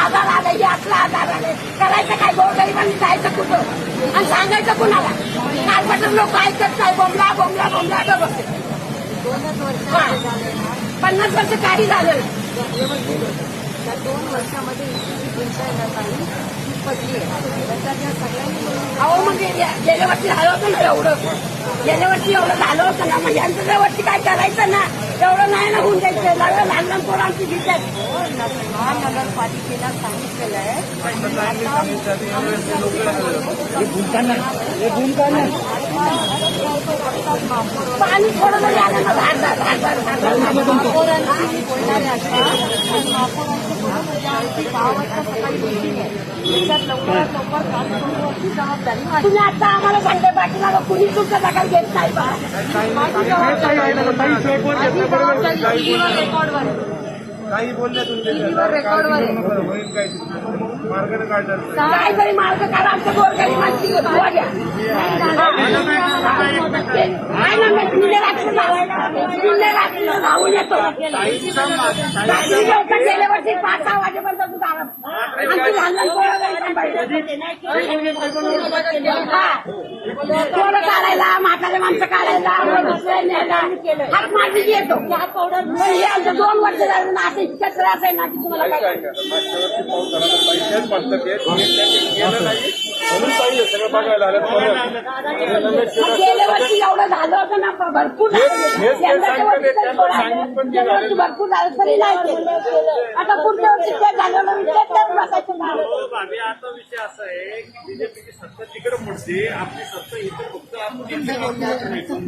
आधार आले यातला आधार आले करायचं काय गोरगरिबांनी जायचं कुठं आणि सांगायचं कुणाला कार्पोरेटर लोक ऐकत काय बोंबला बोंबला बोंबला तर बसते 50 वर्ष काही झालं त्या 2 वर्षामध्ये पडली अहो मग गेल्या वर्षी झालं होतं ना एवढं गेल्या वर्षी एवढं झालं होतं ना मग यांच्या वर्षी काय करायचं ना एवढं नाही ना होऊन द्यायचं लहान लहान पोरांची घेतात महानगरपालिकेला सांगितलेलं आहे पाणी थोडं जरी आलं ना बोलणारे असतात महापौरांची 6 वाजता सकाळी मीटिंग आहे त्याच्यात लवकरात लवकर काम करू अशी जबाबदारी माझी. तुम्ही आता आम्हाला सांगते पाठीमागं कुणी तुमच्या दखल घेत नाही बा माझी जबाबदारी टीव्हीवर रेकॉर्डवर आहे. काही बोलल्या टीव्हीवर रेकॉर्डवर आहे. होईल काय मार्गाने काढणार काहीतरी मार्ग काढा आमच्या गोरगरिबांची दुवा घ्या नाही ना तुले रात्री राहून येतो रात्री गेल्या वर्षी 5-6 वाजेपर्यंत तू आमची लहान पोरं काढायला म्हातारे माणसं काढायला हात मारली येतो हे आमचं 2 वर्ष झालं ना असं इतका त्रास आहे ना की तुम्हाला काय पैसेच पडतात गेलं नाही म्हणून पाहिजे सगळं बघायला आलं गेल्या वर्षी एवढं झालं होतं ना भरपूर भरपूर झालं तरी नाही केलं आता पुढच्या वर्षी ते झालं बसायचं ना आता विषय असा आहे की बीजेपीची सत्ता तिकडे पडते आपली सत्ता इथे फक्त आपण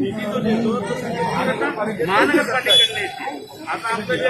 निधी जो देतो तो महानगरपालिकेकडे येते आता आपलं जे